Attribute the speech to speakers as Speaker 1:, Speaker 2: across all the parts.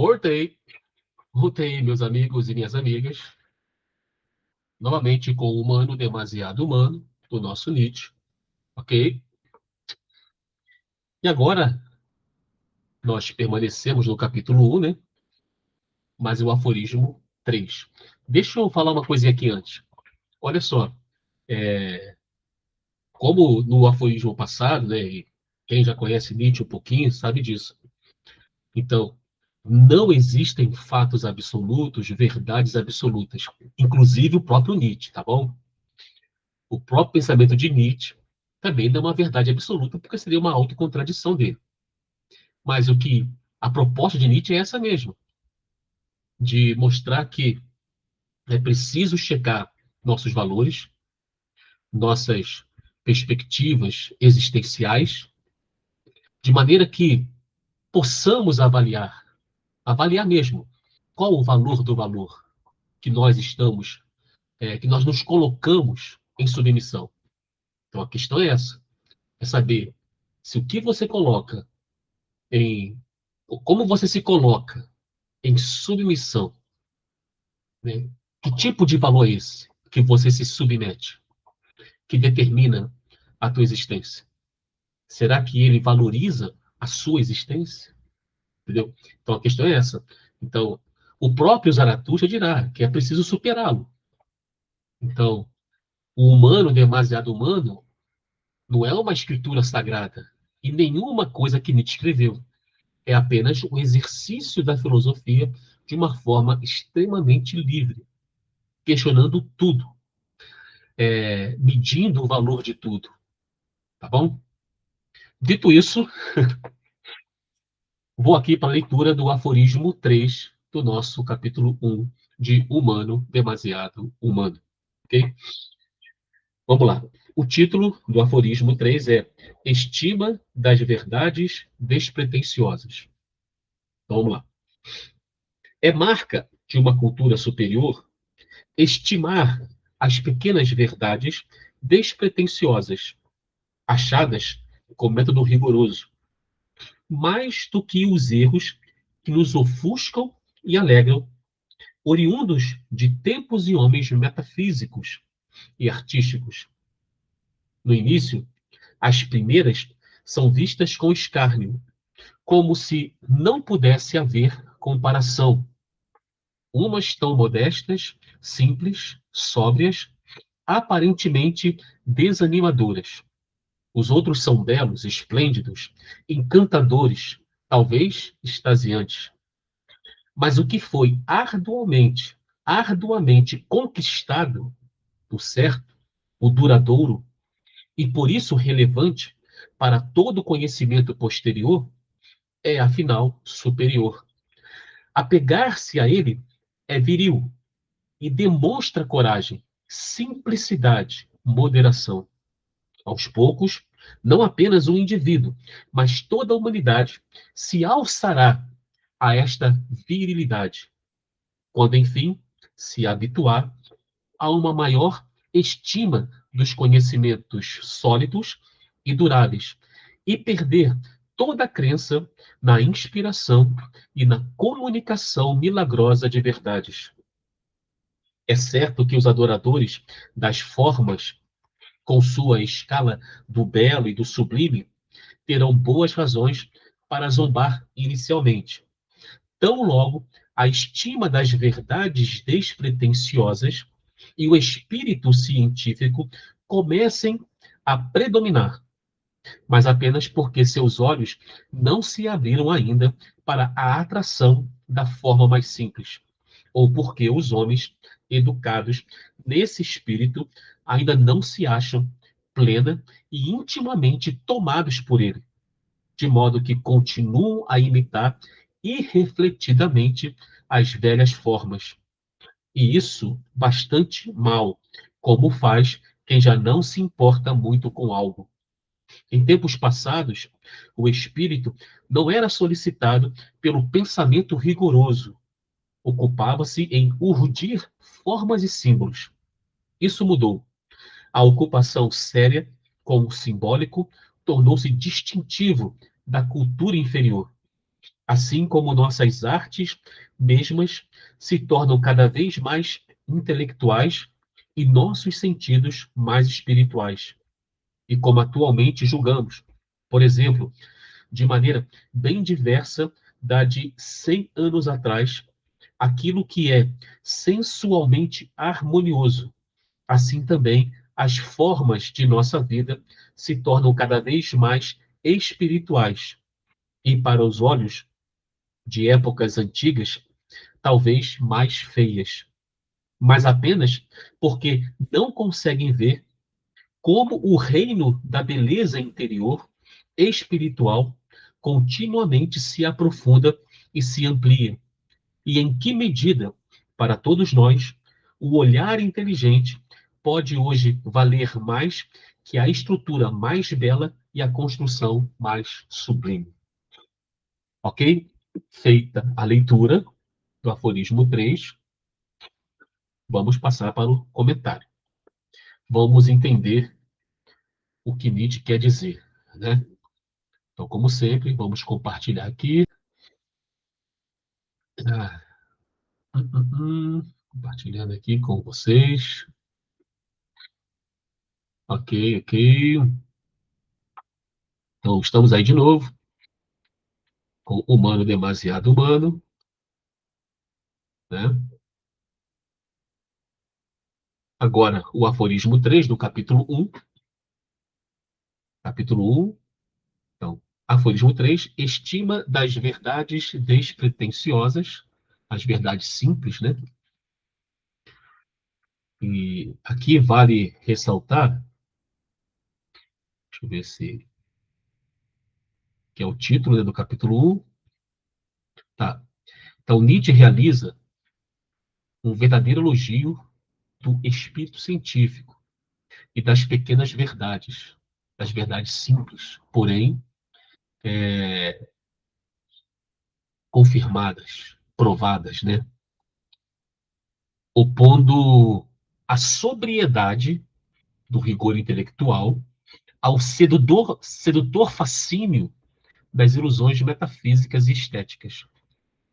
Speaker 1: Voltei, voltei, meus amigos e minhas amigas, novamente com o Humano Demasiado Humano, do nosso Nietzsche, ok? E agora, nós permanecemos no capítulo 1, né? Mas o aforismo 3. Deixa eu falar uma coisinha aqui antes. Olha só, como no aforismo passado, né? E quem já conhece Nietzsche um pouquinho sabe disso. Então, não existem fatos absolutos, verdades absolutas, inclusive o próprio Nietzsche, tá bom? O próprio pensamento de Nietzsche também não é uma verdade absoluta, porque seria uma autocontradição dele. Mas a proposta de Nietzsche é essa mesmo, de mostrar que é preciso checar nossos valores, nossas perspectivas existenciais, de maneira que possamos avaliar mesmo qual o valor do valor que nós estamos, que nós nos colocamos em submissão. Então a questão é essa, é saber se o que você coloca em como você se coloca em submissão, né? Que tipo de valor é esse que você se submete, que determina a tua existência? Será que ele valoriza a sua existência? Entendeu? Então a questão é essa. Então, o próprio Zaratustra dirá que é preciso superá-lo. Então, o humano demasiado humano não é uma escritura sagrada e nenhuma coisa que Nietzsche escreveu. É apenas um exercício da filosofia de uma forma extremamente livre, questionando tudo, medindo o valor de tudo, tá bom? Dito isso, vou aqui para a leitura do aforismo 3 do nosso capítulo 1 de Humano Demasiado Humano, ok? Vamos lá. O título do aforismo 3 é Estima das Verdades Despretensiosas. Então, vamos lá. É marca de uma cultura superior estimar as pequenas verdades despretensiosas, achadas com método rigoroso, mais do que os erros que nos ofuscam e alegram, oriundos de tempos e homens metafísicos e artísticos. No início, as primeiras são vistas com escárnio, como se não pudesse haver comparação. Umas tão modestas, simples, sóbrias, aparentemente desanimadoras. Os outros são belos, esplêndidos, encantadores, talvez extasiantes. Mas o que foi arduamente conquistado, o certo, o duradouro, e por isso relevante para todo conhecimento posterior, é afinal superior. Apegar-se a ele é viril e demonstra coragem, simplicidade, moderação. Aos poucos, não apenas o indivíduo, mas toda a humanidade se alçará a esta virilidade, quando, enfim, se habituar a uma maior estima dos conhecimentos sólidos e duráveis e perder toda a crença na inspiração e na comunicação milagrosa de verdades. É certo que os adoradores das formas, com sua escala do belo e do sublime, terão boas razões para zombar inicialmente. Tão logo a estima das verdades despretensiosas e o espírito científico comecem a predominar, mas apenas porque seus olhos não se abriram ainda para a atração da forma mais simples, ou porque os homens educados nesse espírito ainda não se acham plena e intimamente tomados por ele, de modo que continuam a imitar irrefletidamente as velhas formas. E isso bastante mal, como faz quem já não se importa muito com algo. Em tempos passados, o espírito não era solicitado pelo pensamento rigoroso, ocupava-se em urdir formas e símbolos. Isso mudou. A ocupação séria com o simbólico tornou-se distintivo da cultura inferior. assim como nossas artes mesmas se tornam cada vez mais intelectuais e nossos sentidos mais espirituais. E como atualmente julgamos, por exemplo, de maneira bem diversa da de 100 anos atrás, aquilo que é sensualmente harmonioso. Assim também, as formas de nossa vida se tornam cada vez mais espirituais. E para os olhos de épocas antigas, talvez mais feias, mas apenas porque não conseguem ver como o reino da beleza interior, espiritual, continuamente se aprofunda e se amplia, e em que medida, para todos nós, o olhar inteligente pode hoje valer mais que a estrutura mais bela e a construção mais sublime. Ok? Feita a leitura do aforismo 3, vamos passar para o comentário. Vamos entender o que Nietzsche quer dizer, né? Então, como sempre, vamos compartilhar aqui. Ah, compartilhando aqui com vocês. Ok, ok. Então, estamos aí de novo com Humano Demasiado Humano, né? Agora, o aforismo 3 do capítulo 1. Capítulo 1. Então, aforismo 3. Estima das verdades despretensiosas, as verdades simples, né? E aqui vale ressaltar, deixa eu ver se que é o título, né, do capítulo 1. Tá. Então, Nietzsche realiza um verdadeiro elogio do espírito científico e das pequenas verdades, das verdades simples, porém confirmadas, provadas, né? Opondo a sobriedade do rigor intelectual ao sedutor fascínio das ilusões metafísicas e estéticas.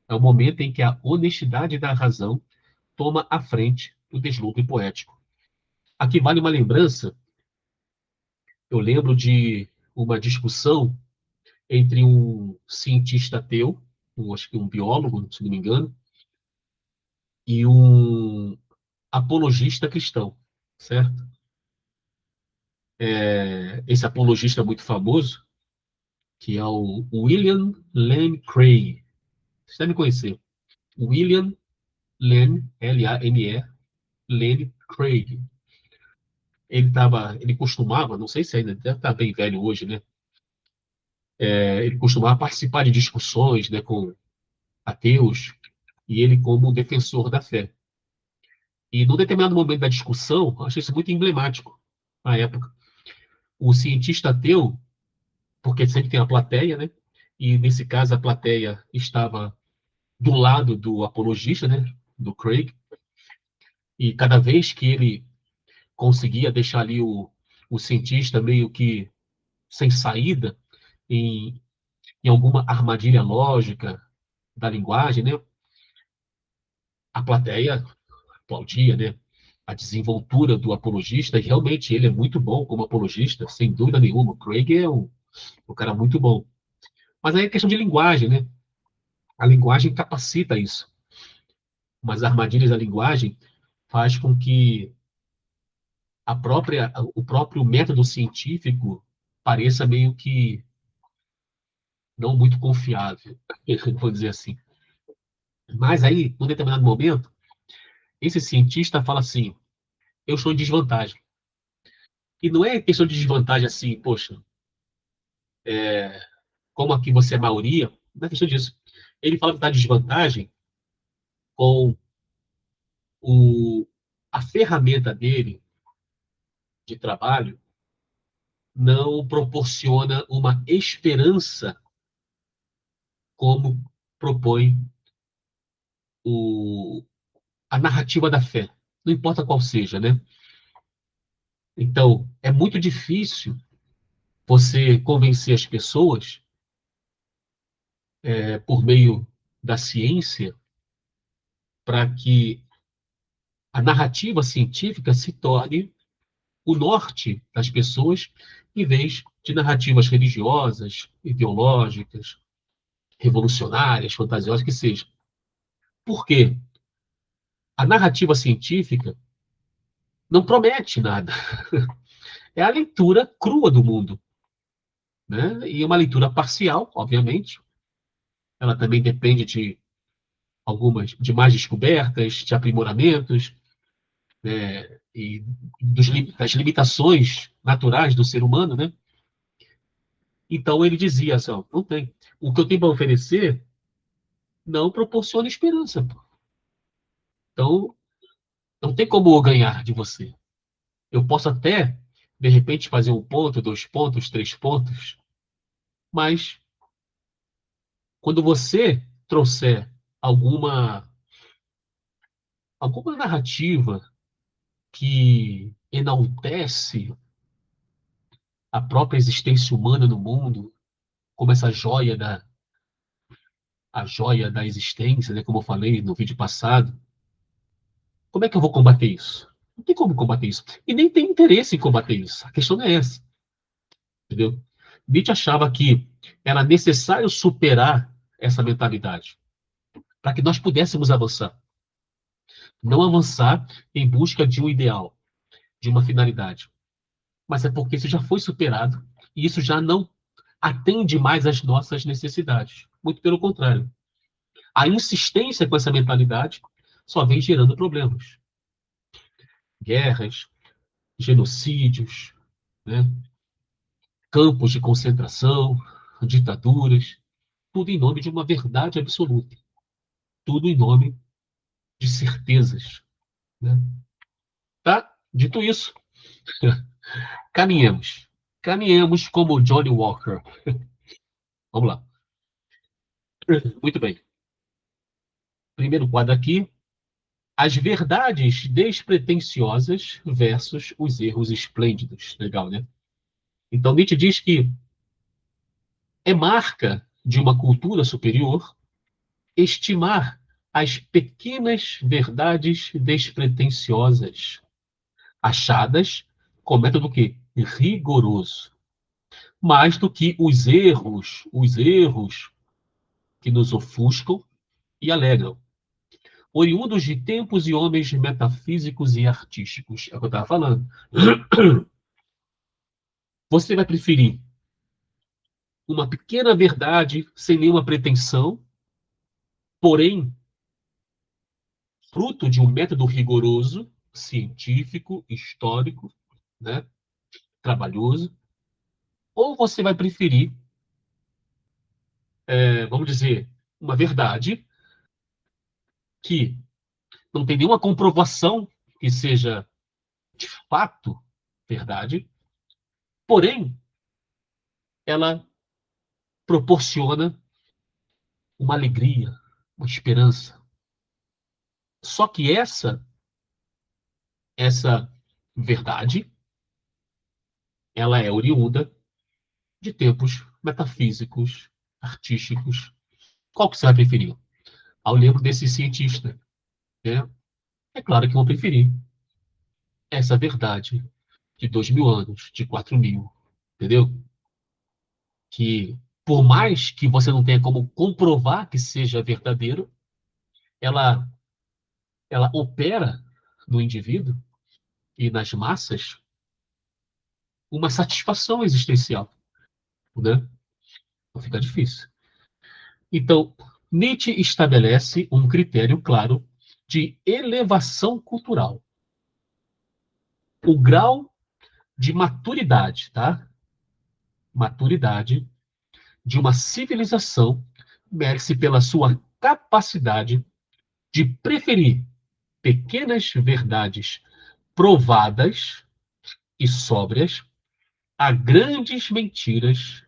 Speaker 1: É o momento em que a honestidade da razão toma a frente do deslumbre poético. Aqui vale uma lembrança. Eu lembro de uma discussão entre um cientista ateu, acho que um biólogo, se não me engano, e um apologista cristão, certo? Esse apologista muito famoso, que é o William Lane Craig. Você deve conhecer. William Lane, L-A-N-E, Lane Craig. Ele costumava, não sei se ainda deve estar bem velho hoje, né? Ele costumava participar de discussões, né, com ateus, e ele como um defensor da fé. E num determinado momento da discussão, eu achei isso muito emblemático na época. O cientista ateu, porque sempre tem a plateia, né? E nesse caso a plateia estava do lado do apologista, né? Do Craig. E cada vez que ele conseguia deixar ali o cientista meio que sem saída em, em alguma armadilha lógica da linguagem, né? A plateia aplaudia, né? A desenvoltura do apologista, e realmente ele é muito bom como apologista, sem dúvida nenhuma. O Craig é um cara muito bom. Mas aí é questão de linguagem, né? A linguagem capacita isso. Mas as armadilhas da linguagem faz com que o próprio método científico pareça meio que não muito confiável, vou dizer assim. Mas aí, num determinado momento, esse cientista fala assim: eu estou em desvantagem. E não é questão de desvantagem assim, poxa, como aqui você é maioria, não é questão disso. Ele fala que está de desvantagem com o, a ferramenta dele de trabalho não proporciona uma esperança como propõe o, a narrativa da fé, não importa qual seja, né? Então, é muito difícil você convencer as pessoas por meio da ciência, para que a narrativa científica se torne o norte das pessoas, em vez de narrativas religiosas, ideológicas, revolucionárias, fantasiosas, que seja. Por quê? A narrativa científica não promete nada. É a leitura crua do mundo, né? E uma leitura parcial, obviamente. Ela também depende de mais descobertas, de aprimoramentos, né? E das limitações naturais do ser humano, né? Então ele dizia assim, ó, não tem. O que eu tenho para oferecer não proporciona esperança. Pô. Então, não tem como eu ganhar de você. Eu posso até, de repente, fazer um ponto, dois pontos, três pontos, mas quando você trouxer alguma, alguma narrativa que enaltece a própria existência humana no mundo, como essa joia da existência, né, como eu falei no vídeo passado, como é que eu vou combater isso? Não tem como combater isso. E nem tem interesse em combater isso. A questão não é essa, entendeu? Nietzsche achava que era necessário superar essa mentalidade para que nós pudéssemos avançar. Não avançar em busca de um ideal, de uma finalidade. Mas é porque isso já foi superado e isso já não atende mais às nossas necessidades. Muito pelo contrário. A insistência com essa mentalidade só vem gerando problemas. Guerras, genocídios, né? Campos de concentração, ditaduras, tudo em nome de uma verdade absoluta, tudo em nome de certezas. Né? Tá? Dito isso, caminhemos. Caminhemos como Johnny Walker. Vamos lá. Muito bem. Primeiro quadro aqui. As verdades despretensiosas versus os erros esplêndidos. Legal, né? Então, Nietzsche diz que é marca de uma cultura superior estimar as pequenas verdades despretensiosas, achadas com método que rigoroso, mais do que os erros que nos ofuscam e alegram, oriundos de tempos e homens metafísicos e artísticos. É o que eu estava falando. Você vai preferir uma pequena verdade sem nenhuma pretensão, porém fruto de um método rigoroso, científico, histórico, né, trabalhoso, ou você vai preferir, vamos dizer, uma verdade que não tem nenhuma comprovação que seja de fato verdade, porém ela proporciona uma alegria, uma esperança. Só que essa verdade, ela é oriunda de tempos metafísicos, artísticos. Qual que você vai preferir? Ao lembro desse cientista, né? É claro que vão preferir essa verdade de 2.000 anos, de 4.000, entendeu? Que por mais que você não tenha como comprovar que seja verdadeiro, ela, ela opera no indivíduo e nas massas uma satisfação existencial, né? Não fica difícil. Então, Nietzsche estabelece um critério claro de elevação cultural. O grau de maturidade, tá? Maturidade de uma civilização mede-se pela sua capacidade de preferir pequenas verdades provadas e sóbrias a grandes mentiras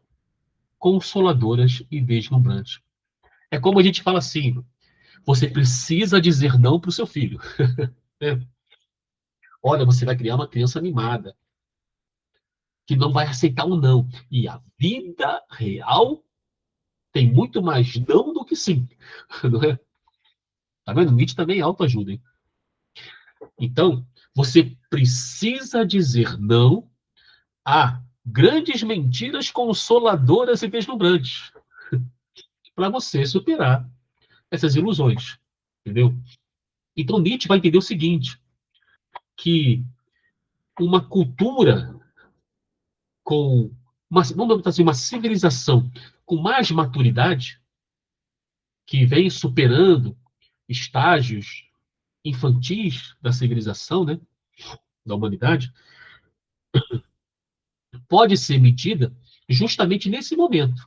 Speaker 1: consoladoras e deslumbrantes. É como a gente fala assim: você precisa dizer não para o seu filho. Né? Olha, você vai criar uma criança mimada, que não vai aceitar um não. E a vida real Tem muito mais não do que sim. Não é? Tá vendo? Nietzsche também é autoajuda, hein? Então, você precisa dizer não a grandes mentiras consoladoras e deslumbrantes para você superar essas ilusões. Entendeu? Então, Nietzsche vai entender o seguinte, que uma cultura com vamos botar assim, uma civilização com mais maturidade, que vem superando estágios infantis da civilização, né, da humanidade, pode ser medida justamente nesse momento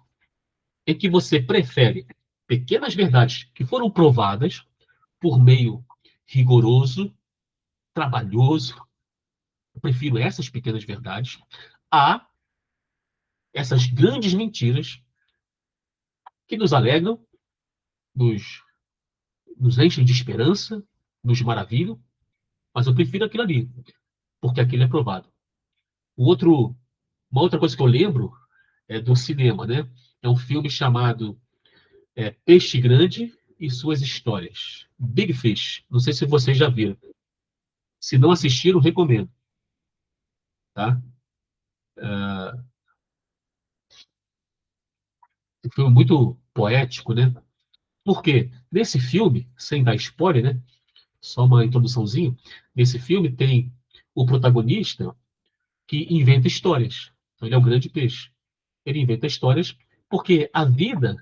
Speaker 1: em que você prefere pequenas verdades que foram provadas por meio rigoroso, trabalhoso. Eu prefiro essas pequenas verdades a essas grandes mentiras que nos alegram, nos, nos enchem de esperança, nos maravilham, mas eu prefiro aquilo ali, porque aquilo é provado. Uma outra coisa que eu lembro é do cinema, né? É um filme chamado Peixe Grande e Suas Histórias. Big Fish. Não sei se vocês já viram. Se não assistiram, recomendo. Tá? Um filme muito poético, né? Porque nesse filme, sem dar spoiler, né? Só uma introduçãozinha. Nesse filme tem o protagonista que inventa histórias. Então, ele é um grande peixe. Ele inventa histórias porque a vida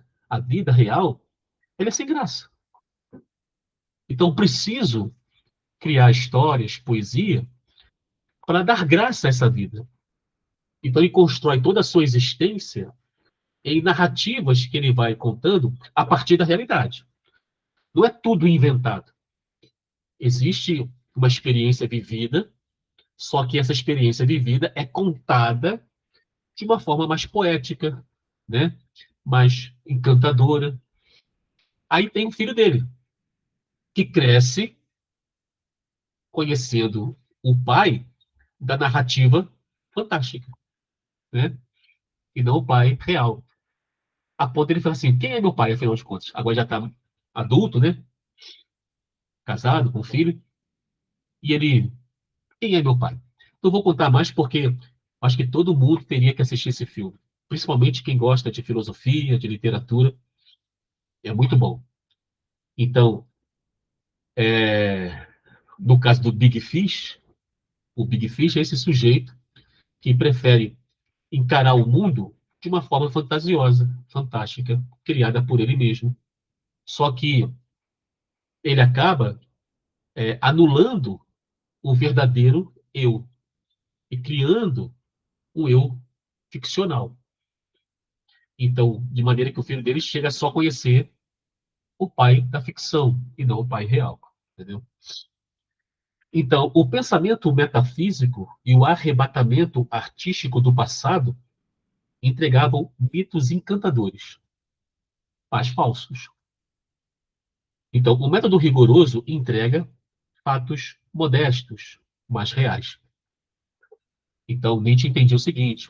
Speaker 1: real, ela é sem graça. Então, preciso criar histórias, poesia, para dar graça a essa vida. Então, ele constrói toda a sua existência em narrativas que ele vai contando a partir da realidade. Não é tudo inventado. Existe uma experiência vivida, só que essa experiência vivida é contada de uma forma mais poética, né? Mais encantadora. Aí tem o filho dele, que cresce conhecendo o pai da narrativa fantástica, né? E não o pai real. A ponto de ele falar assim: quem é meu pai, afinal de contas? Agora já está adulto, né? Casado, com filho. E ele: quem é meu pai? Não vou contar mais porque acho que todo mundo teria que assistir esse filme. Principalmente quem gosta de filosofia, de literatura. É muito bom. Então, no caso do Big Fish, o Big Fish é esse sujeito que prefere encarar o mundo de uma forma fantasiosa, fantástica, criada por ele mesmo. Só que ele acaba anulando o verdadeiro eu e criando um eu ficcional. Então, de maneira que o filho dele chega a só conhecer o pai da ficção e não o pai real. Entendeu? Então, o pensamento metafísico e o arrebatamento artístico do passado entregavam mitos encantadores, mas falsos. Então, o método rigoroso entrega fatos modestos, mas reais. Então, Nietzsche entendia o seguinte: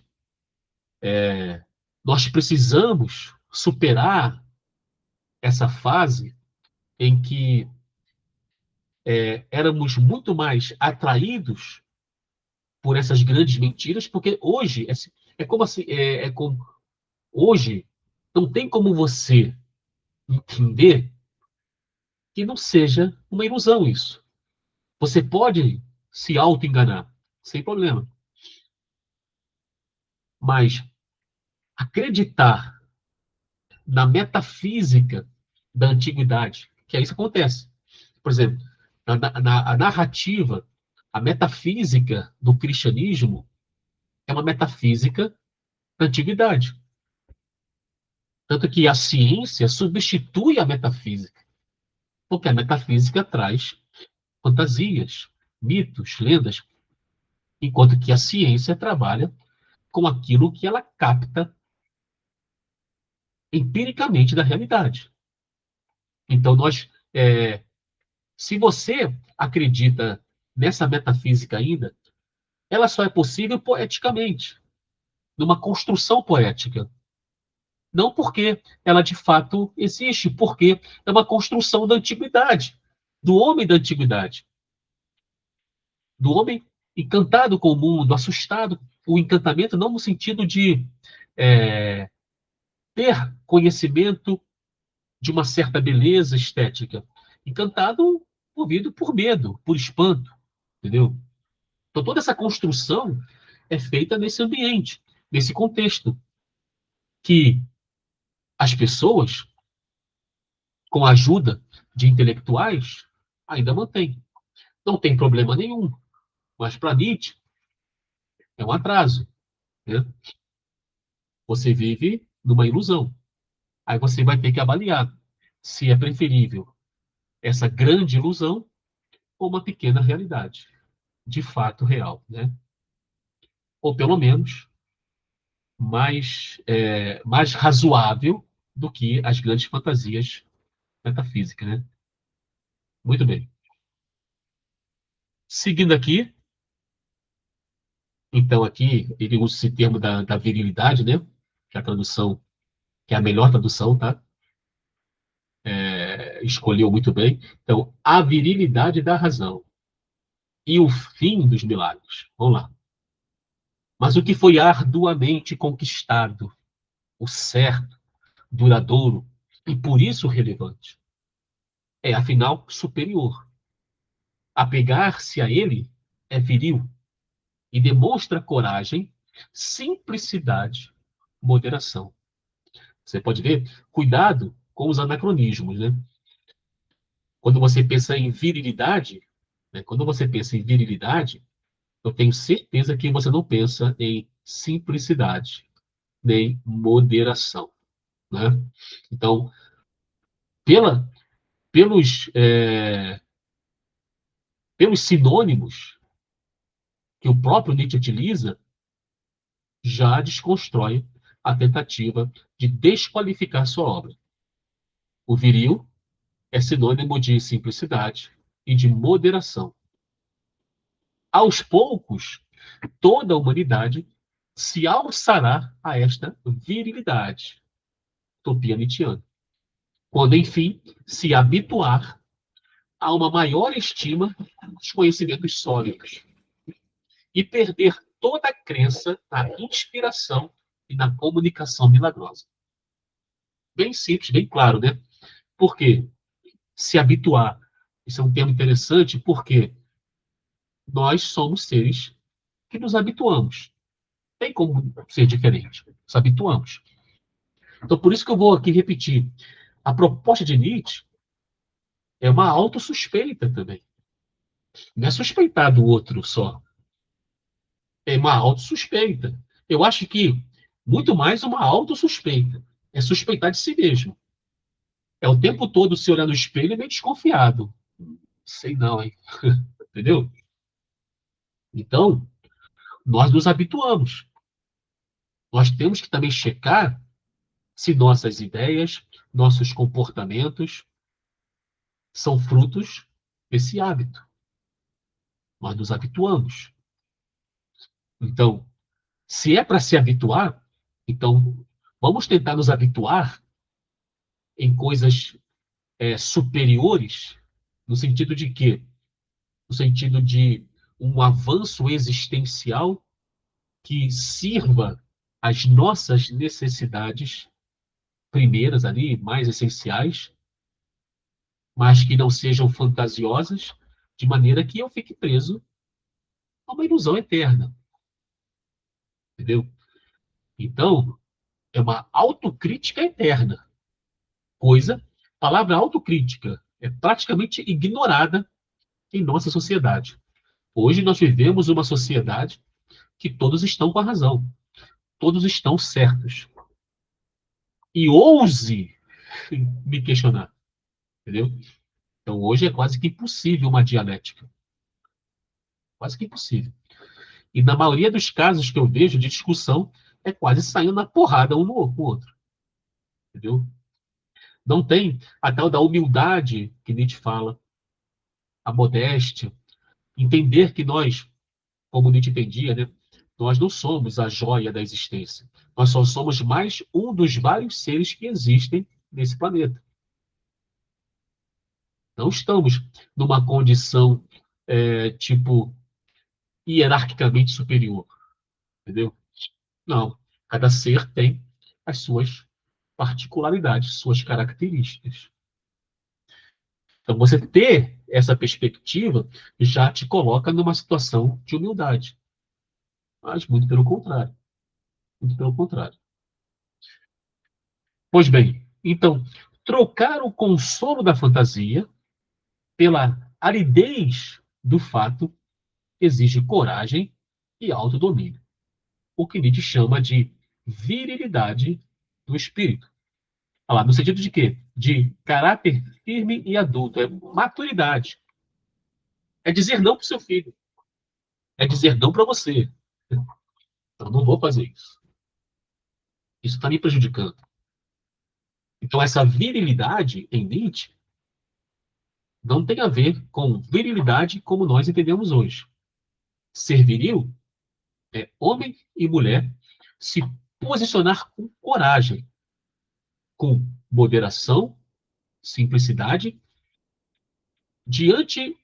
Speaker 1: nós precisamos superar essa fase em que éramos muito mais atraídos por essas grandes mentiras, porque hoje é como assim, como hoje não tem como você entender que não seja uma ilusão isso. Você pode se auto-enganar, sem problema. Mas acreditar na metafísica da antiguidade, que é isso que acontece. Por exemplo, a narrativa, a metafísica do cristianismo é uma metafísica da antiguidade. Tanto que a ciência substitui a metafísica, porque a metafísica traz fantasias, mitos, lendas, enquanto que a ciência trabalha com aquilo que ela capta empiricamente da realidade. Então, se você acredita nessa metafísica ainda, ela só é possível poeticamente, numa construção poética. Não porque ela de fato existe, porque é uma construção da antiguidade, do homem da antiguidade, do homem encantado com o mundo, assustado. O encantamento não no sentido de é, ter conhecimento de uma certa beleza estética. Encantado movido por medo, por espanto, entendeu? Então toda essa construção é feita nesse ambiente, nesse contexto, que as pessoas, com a ajuda de intelectuais, ainda mantêm. Não tem problema nenhum, mas para Nietzsche é um atraso, né? Você vive numa ilusão. Aí você vai ter que avaliar se é preferível essa grande ilusão ou uma pequena realidade, de fato real, né? Ou pelo menos mais razoável do que as grandes fantasias metafísicas, né? Muito bem. Seguindo aqui, então aqui ele usa esse termo da virilidade, né? Que é a tradução, que é a melhor tradução, tá? Escolheu muito bem. Então, a virilidade da razão e o fim dos milagres. Vamos lá. Mas o que foi arduamente conquistado, o certo, duradouro e por isso relevante, é afinal superior. Apegar-se a ele é viril e demonstra coragem, simplicidade, moderação. Você pode ver, cuidado com os anacronismos, né? Quando você pensa em virilidade, né? Quando você pensa em virilidade, eu tenho certeza que você não pensa em simplicidade, nem moderação, né? Então, pela, pelos, pelos sinônimos que o próprio Nietzsche utiliza, já desconstrói a tentativa de desqualificar sua obra. O viril é sinônimo de simplicidade e de moderação. Aos poucos, toda a humanidade se alçará a esta virilidade, utopia nietzschiana, quando, enfim, se habituar a uma maior estima dos conhecimentos sólidos e perder toda a crença na inspiração e na comunicação milagrosa. Bem simples, bem claro, né? Por quê? Se habituar. Isso é um termo interessante porque nós somos seres que nos habituamos. Tem como ser diferente. Nos habituamos. Então, por isso que eu vou aqui repetir. A proposta de Nietzsche é uma autossuspeita também. Não é suspeitar do outro só. É uma autossuspeita. Eu acho que muito mais uma autossuspeita. É suspeitar de si mesmo. É o tempo todo se olhar no espelho e meio desconfiado. Sei não, hein? Entendeu? Então, nós nos habituamos. Nós temos que também checar se nossas ideias, nossos comportamentos são frutos desse hábito. Nós nos habituamos. Então, se é para se habituar, então vamos tentar nos habituar em coisas superiores, no sentido de quê? No sentido de um avanço existencial que sirva às nossas necessidades primeiras ali, mais essenciais, mas que não sejam fantasiosas, de maneira que eu fique preso a uma ilusão eterna, entendeu? Então, é uma autocrítica eterna, coisa, a palavra autocrítica é praticamente ignorada em nossa sociedade. Hoje nós vivemos uma sociedade que todos estão com a razão, todos estão certos. E ouse me questionar, entendeu? Então hoje é quase que impossível uma dialética, quase que impossível. E na maioria dos casos que eu vejo de discussão, é quase saindo na porrada um no outro, entendeu? Não tem a tal da humildade que Nietzsche fala, a modéstia, entender que nós, como Nietzsche entendia, né, Nós não somos a joia da existência. Nós só somos mais um dos vários seres que existem nesse planeta. Não estamos numa condição, tipo, hierarquicamente superior, entendeu? Não. Cada ser tem as suas particularidades, suas características. Então, você ter essa perspectiva já te coloca numa situação de humildade. Mas muito pelo contrário. Muito pelo contrário. Pois bem, então, trocar o consolo da fantasia pela aridez do fato exige coragem e autodomínio. O que Nietzsche chama de virilidade do espírito. Olha lá, no sentido de quê? De caráter firme e adulto. É maturidade. É dizer não para o seu filho. É dizer não para você. Eu não vou fazer isso. Isso está me prejudicando. Então, essa virilidade em Nietzsche não tem a ver com virilidade como nós entendemos hoje. Ser viril é homem e mulher se posicionar com coragem, com moderação, simplicidade, diante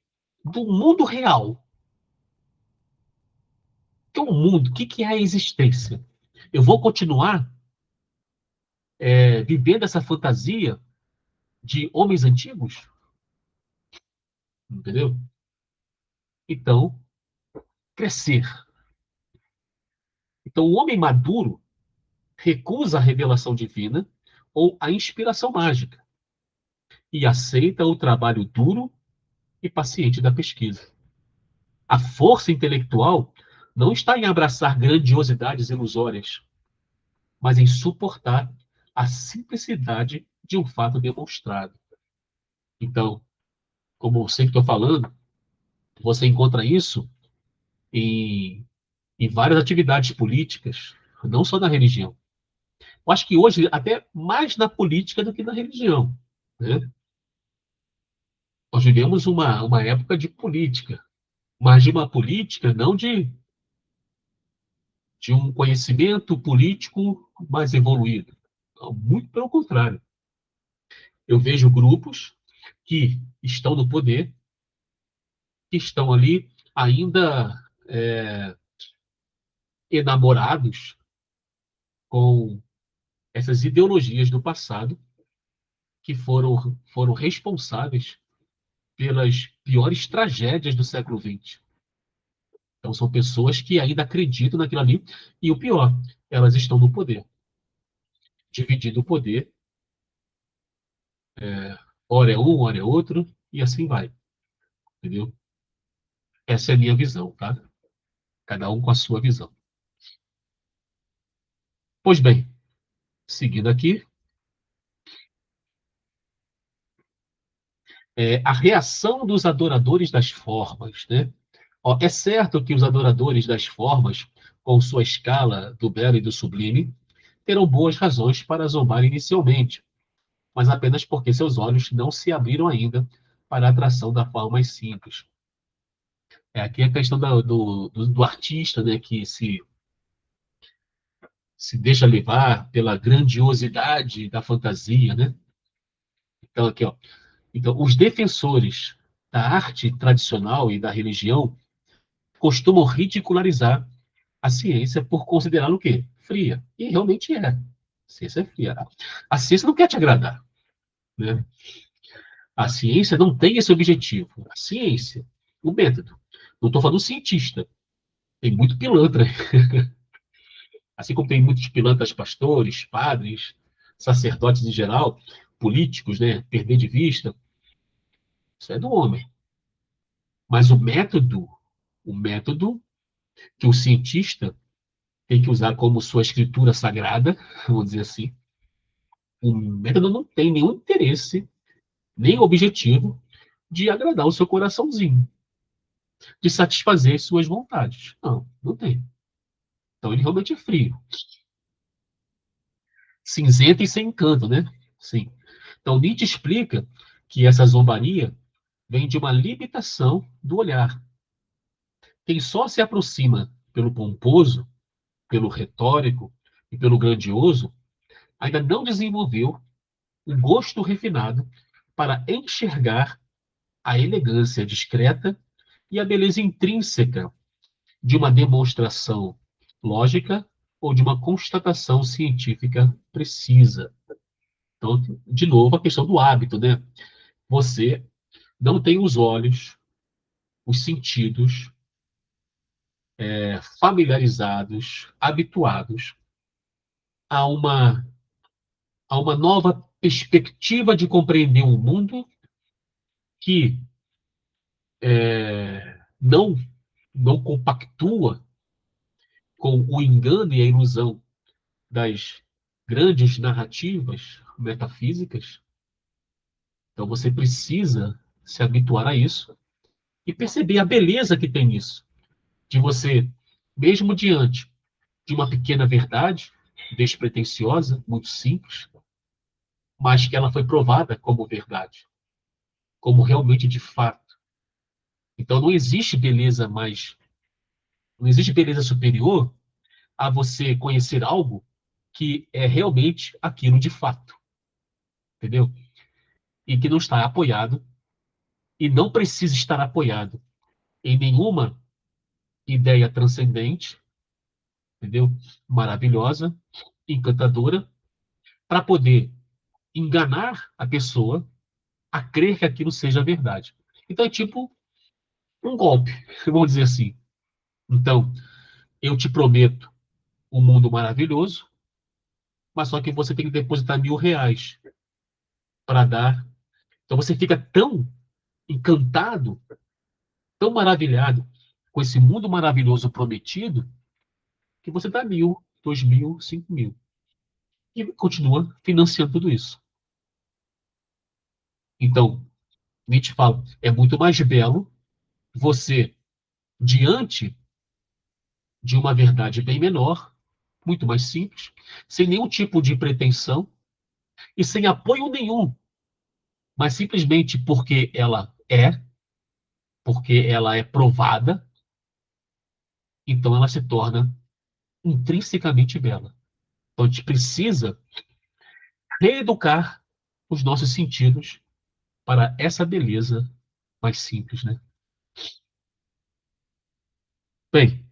Speaker 1: do mundo real. Que é o mundo? O que é a existência? Eu vou continuar vivendo essa fantasia de homens antigos? Entendeu? Então, crescer. Então, o homem maduro recusa a revelação divina ou a inspiração mágica e aceita o trabalho duro e paciente da pesquisa. A força intelectual não está em abraçar grandiosidades ilusórias, mas em suportar a simplicidade de um fato demonstrado. Então, como eu sempre estou falando, você encontra isso em, em várias atividades políticas, não só na religião. Eu acho que hoje, até mais na política do que na religião. Né? Nós vivemos uma época de política, mas de uma política não de um conhecimento político mais evoluído. Não, muito pelo contrário. Eu vejo grupos que estão no poder, que estão ali ainda enamorados com essas ideologias do passado que foram responsáveis pelas piores tragédias do século XX. Então, são pessoas que ainda acreditam naquilo ali. E o pior, elas estão no poder, dividindo o poder. Ora é um, ora é outro, e assim vai. Entendeu? Essa é a minha visão, tá? Cada um com a sua visão. Pois bem, seguindo aqui, a reação dos adoradores das formas, né? Ó, é certo que os adoradores das formas, com sua escala do belo e do sublime, terão boas razões para zombar inicialmente, mas apenas porque seus olhos não se abriram ainda para a atração da forma mais simples. Aqui a questão do artista, né, que se deixa levar pela grandiosidade da fantasia, né? Então, aqui, ó. Então, os defensores da arte tradicional e da religião costumam ridicularizar a ciência por considerá-la o quê? Fria. E realmente é. A ciência é fria. A ciência não quer te agradar, né? A ciência não tem esse objetivo. A ciência, o método. Não estou falando cientista. Tem muito pilantra. Assim como tem muitos pilantras pastores, padres, sacerdotes em geral, políticos, né? Perder de vista. Isso é do homem. Mas o método que o cientista tem que usar como sua escritura sagrada, vamos dizer assim, o método não tem nenhum interesse, nem objetivo de agradar o seu coraçãozinho, de satisfazer suas vontades. Não, não tem. Então ele realmente é frio. Cinzento e sem encanto, né? Sim. Então Nietzsche explica que essa zombaria vem de uma limitação do olhar. Quem só se aproxima pelo pomposo, pelo retórico e pelo grandioso, ainda não desenvolveu um gosto refinado para enxergar a elegância discreta e a beleza intrínseca de uma demonstração lógica ou de uma constatação científica precisa. Então, de novo, a questão do hábito, né? Você não tem os olhos, os sentidos familiarizados, habituados a uma, a uma nova perspectiva de compreender o mundo que não, não compactua com o engano e a ilusão das grandes narrativas metafísicas. Então você precisa se habituar a isso e perceber a beleza que tem nisso. De você, mesmo diante de uma pequena verdade, despretensiosa, muito simples, mas que ela foi provada como verdade, como realmente de fato. Então não existe beleza superior a você conhecer algo que é realmente aquilo de fato, entendeu? E que não está apoiado e não precisa estar apoiado em nenhuma ideia transcendente, entendeu? Maravilhosa, encantadora, para poder enganar a pessoa a crer que aquilo seja verdade. Então é tipo um golpe, vamos dizer assim. Então, eu te prometo um mundo maravilhoso, mas só que você tem que depositar R$ 1.000 para dar. Então você fica tão encantado, tão maravilhado com esse mundo maravilhoso prometido, que você dá 1.000, 2.000, 5.000. E continua financiando tudo isso. Então, Nietzsche fala, é muito mais belo você, diante de uma verdade bem menor, muito mais simples, sem nenhum tipo de pretensão e sem apoio nenhum, mas simplesmente porque ela é provada, então ela se torna intrinsecamente bela. Então a gente precisa reeducar os nossos sentidos para essa beleza mais simples, né? Bem,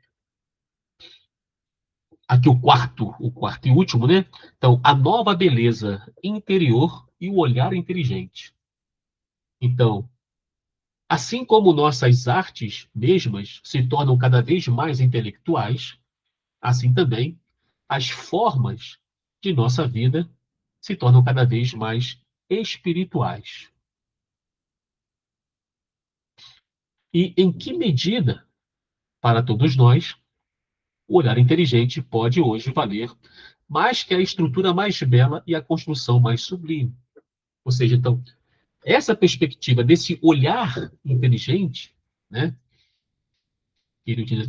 Speaker 1: aqui o quarto e último, né? Então, a nova beleza interior e o olhar inteligente. Então, assim como nossas artes mesmas se tornam cada vez mais intelectuais, assim também as formas de nossa vida se tornam cada vez mais espirituais. E em que medida, para todos nós, o olhar inteligente pode hoje valer mais que a estrutura mais bela e a construção mais sublime? Ou seja, então, essa perspectiva desse olhar inteligente, né?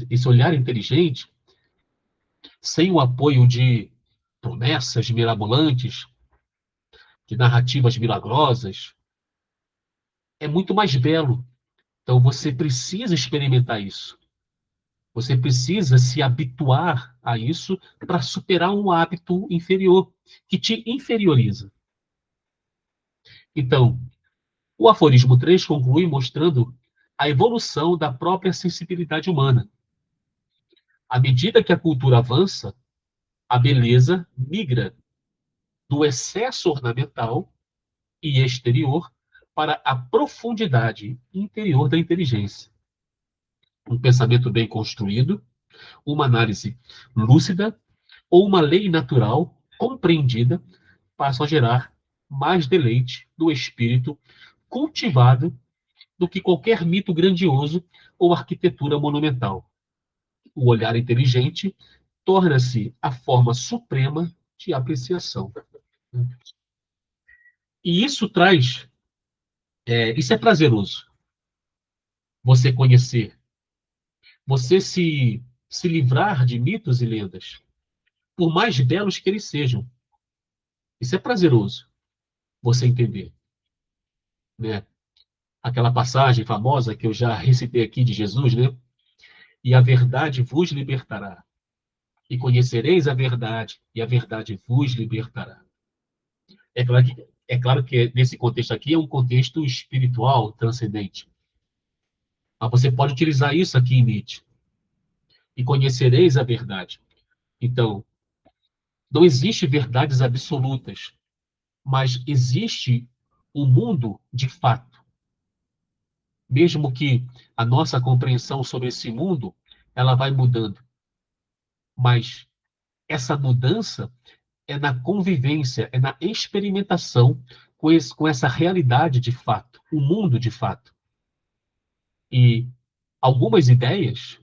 Speaker 1: Esse olhar inteligente, sem o apoio de promessas mirabolantes, de narrativas milagrosas, é muito mais belo. Então você precisa experimentar isso. Você precisa se habituar a isso para superar um hábito inferior, que te inferioriza. Então, o aforismo 3 conclui mostrando a evolução da própria sensibilidade humana. À medida que a cultura avança, a beleza migra do excesso ornamental e exterior para a profundidade interior da inteligência. Um pensamento bem construído, uma análise lúcida ou uma lei natural compreendida passam a gerar mais deleite do espírito cultivado do que qualquer mito grandioso ou arquitetura monumental. O olhar inteligente torna-se a forma suprema de apreciação. E isso é prazeroso. Você conhecer, você se livrar de mitos e lendas, por mais belos que eles sejam. Isso é prazeroso, você entender, né? Aquela passagem famosa que eu já recitei aqui de Jesus, né? e a verdade vos libertará. E conhecereis a verdade, e a verdade vos libertará. É claro que nesse contexto aqui é um contexto espiritual, transcendente. Mas você pode utilizar isso aqui em Nietzsche. E conhecereis a verdade. Então, não existe verdades absolutas, mas existe o mundo de fato. Mesmo que a nossa compreensão sobre esse mundo, ela vai mudando. Mas essa mudança é na convivência, é na experimentação com essa realidade de fato, o mundo de fato. E algumas ideias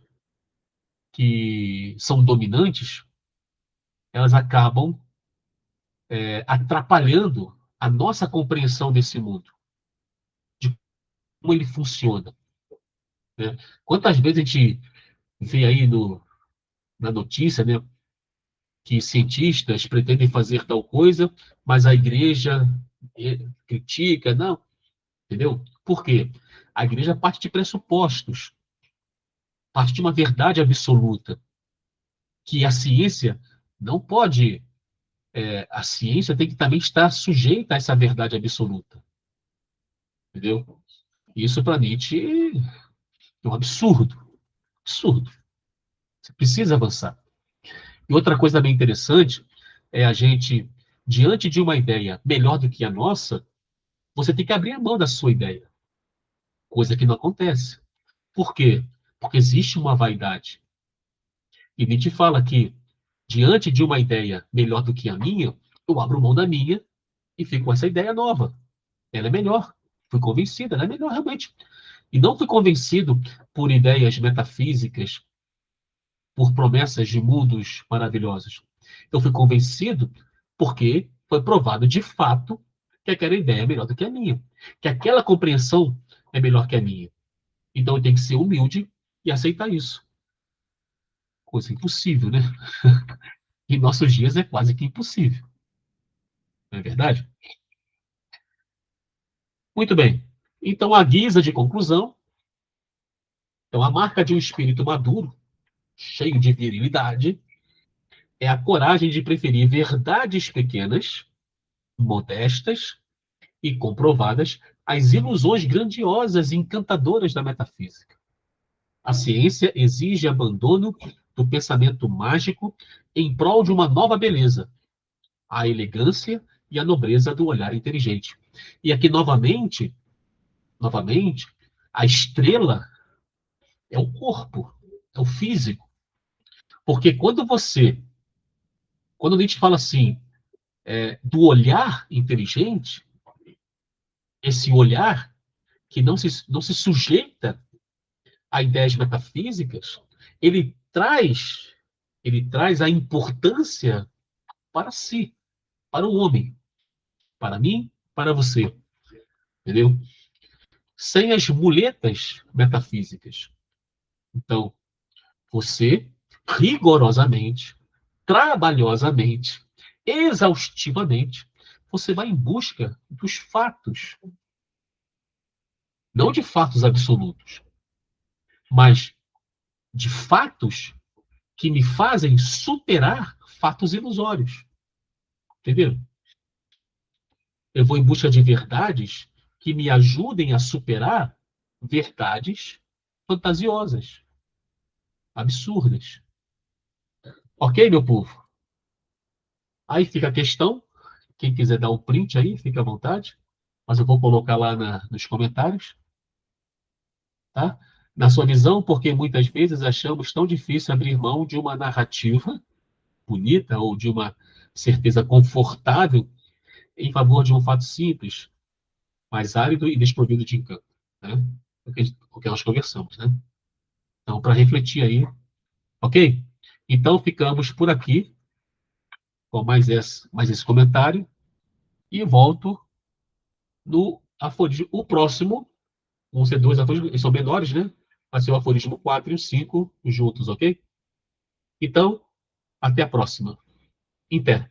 Speaker 1: que são dominantes, elas acabam atrapalhando a nossa compreensão desse mundo, de como ele funciona. Né? Quantas vezes a gente vê aí na notícia, né, que cientistas pretendem fazer tal coisa, mas a igreja critica, não, entendeu? Por quê? A igreja parte de pressupostos, parte de uma verdade absoluta, que a ciência não pode, a ciência tem que também estar sujeita a essa verdade absoluta, entendeu? Isso para Nietzsche é um absurdo, absurdo. Você precisa avançar. E outra coisa bem interessante é a gente, diante de uma ideia melhor do que a nossa, você tem que abrir a mão da sua ideia, coisa que não acontece. Por quê? Porque existe uma vaidade. E Nietzsche fala que, diante de uma ideia melhor do que a minha, eu abro mão da minha e fico com essa ideia nova. Ela é melhor. Fui convencido, ela é melhor realmente. E não fui convencido por ideias metafísicas, por promessas de mundos maravilhosos. Eu fui convencido porque foi provado de fato que aquela ideia é melhor do que a minha, que aquela compreensão é melhor que a minha. Então eu tenho que ser humilde e aceitar isso. Coisa impossível, né? Em nossos dias é quase que impossível, não é verdade? Muito bem. Então, a guisa de conclusão, então, a marca de um espírito maduro, cheio de virilidade, é a coragem de preferir verdades pequenas, modestas e comprovadas às ilusões grandiosas e encantadoras da metafísica. A ciência exige abandono do pensamento mágico em prol de uma nova beleza, a elegância e a nobreza do olhar inteligente. E aqui, novamente, a estrela é o corpo, é o físico. Porque quando a gente fala assim, do olhar inteligente, esse olhar que não se sujeita a ideias metafísicas, ele traz, ele traz a importância para si, para o homem, para mim, para você, entendeu? Sem as muletas metafísicas. Então, você, rigorosamente, trabalhosamente, exaustivamente, você vai em busca dos fatos, não de fatos absolutos, mas de fatos que me fazem superar fatos ilusórios. Entendeu? Eu vou em busca de verdades que me ajudem a superar verdades fantasiosas, absurdas. Ok, meu povo? Aí fica a questão. Quem quiser dar um print aí, fica à vontade. Mas eu vou colocar lá nos comentários, tá? Na sua visão, porque muitas vezes achamos tão difícil abrir mão de uma narrativa bonita ou de uma certeza confortável em favor de um fato simples, mais árido e desprovido de encanto, né? O que nós conversamos, né? Então, para refletir aí, ok? Então, ficamos por aqui com mais esse comentário e volto no aforismo. O próximo vão ser dois aforismos, eles são menores, né? Vai ser o aforismo 4 e o 5 juntos, ok? Então, até a próxima. Em pé.